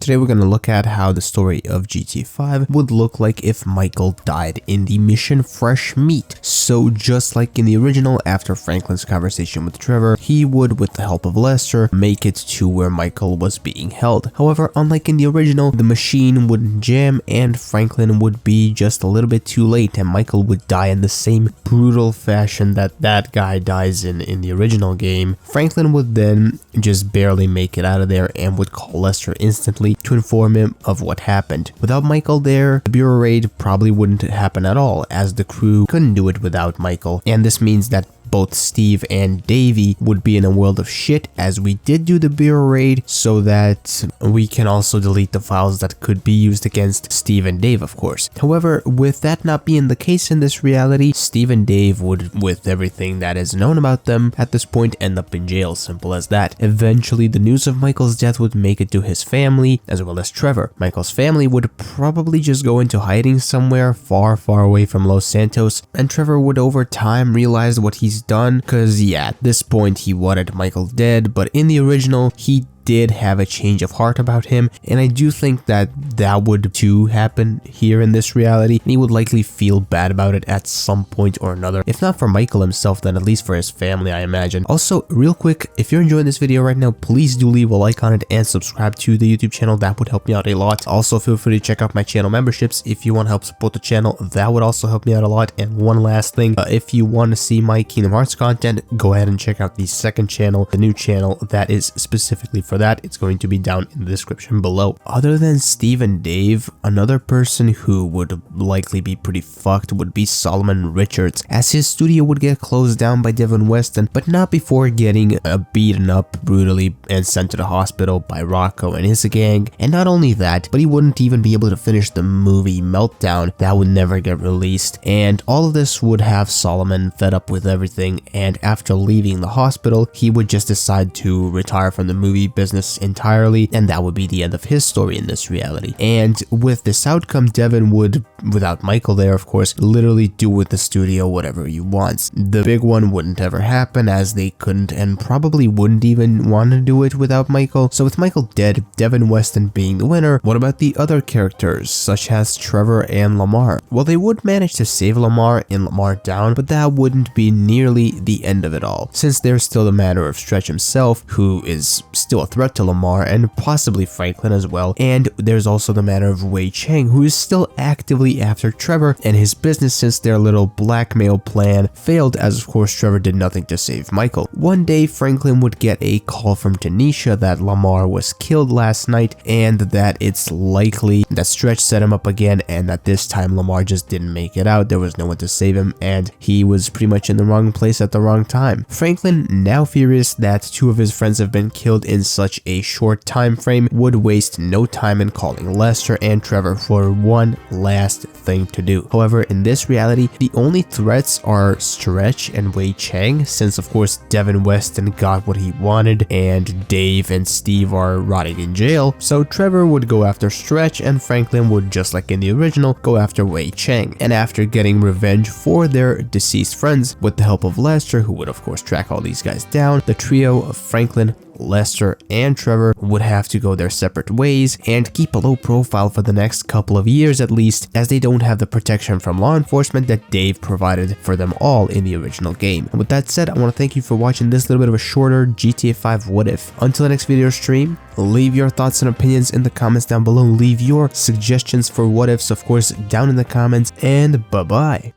Today we're going to look at how the story of GTA 5 would look like if Michael died in the mission Fresh Meat. So just like in the original, after Franklin's conversation with Trevor, he would, with the help of Lester, make it to where Michael was being held. However, unlike in the original, the machine would jam and Franklin would be just a little bit too late and Michael would die in the same brutal fashion that guy dies in the original game. Franklin would then just barely make it out of there and would call Lester instantly to inform him of what happened. Without Michael there, the Bureau raid probably wouldn't happen at all, as the crew couldn't do it without Michael, and this means that both Steve and Davey would be in a world of shit, as we did do the Bureau raid so that we can also delete the files that could be used against Steve and Dave, of course. However, with that not being the case in this reality, Steve and Dave would, with everything that is known about them at this point, end up in jail, simple as that. Eventually, the news of Michael's death would make it to his family, as well as Trevor. Michael's family would probably just go into hiding somewhere far, far away from Los Santos, and Trevor would over time realize what he's done, because yeah, at this point he wanted Michael dead, but in the original he did have a change of heart about him, and I do think that would too happen here in this reality, and he would likely feel bad about it at some point or another. If not for Michael himself, then at least for his family, I imagine. Also, real quick, if you're enjoying this video right now, please do leave a like on it and subscribe to the YouTube channel. That would help me out a lot. Also, feel free to check out my channel memberships if you want to help support the channel. That would also help me out a lot. And one last thing, if you want to see my Kingdom Hearts content, go ahead and check out the second channel, the new channel that is specifically for that. It's going to be down in the description below. Other than Steve and Dave, another person who would likely be pretty fucked would be Solomon Richards, as his studio would get closed down by Devin Weston, but not before getting beaten up brutally and sent to the hospital by Rocco and his gang. And not only that, but he wouldn't even be able to finish the movie Meltdown. That would never get released, and all of this would have Solomon fed up with everything, and after leaving the hospital, he would just decide to retire from the movie business entirely, and that would be the end of his story in this reality. And with this outcome, Devin would, without Michael there of course, literally do with the studio whatever he wants. The big one wouldn't ever happen, as they couldn't and probably wouldn't even want to do it without Michael. So with Michael dead, Devin Weston being the winner, what about the other characters such as Trevor and Lamar? Well, they would manage to save Lamar and Lamar down, but that wouldn't be nearly the end of it all, since there's still the matter of Stretch himself, who is still a threat to Lamar and possibly Franklin as well, and there's also the matter of Wei Chang, who is still actively after Trevor and his business, since their little blackmail plan failed, as of course Trevor did nothing to save Michael. One day Franklin would get a call from Tanisha that Lamar was killed last night, and that it's likely that Stretch set him up again, and that this time Lamar just didn't make it out. There was no one to save him, and he was pretty much in the wrong place at the wrong time. Franklin, now furious that two of his friends have been killed in such a short time frame, would waste no time in calling Lester and Trevor for one last thing to do. However, in this reality, the only threats are Stretch and Wei Chang, since of course Devin Weston got what he wanted and Dave and Steve are rotting in jail. So Trevor would go after Stretch and Franklin would, just like in the original, go after Wei Chang. And after getting revenge for their deceased friends with the help of Lester, who would of course track all these guys down, the trio of Franklin, Lester, and Trevor would have to go their separate ways and keep a low profile for the next couple of years at least, as they don't have the protection from law enforcement that Dave provided for them all in the original game. And with that said, I want to thank you for watching this little bit of a shorter GTA 5 What If. Until the next video stream, leave your thoughts and opinions in the comments down below. Leave your suggestions for what ifs, of course, down in the comments, and bye bye.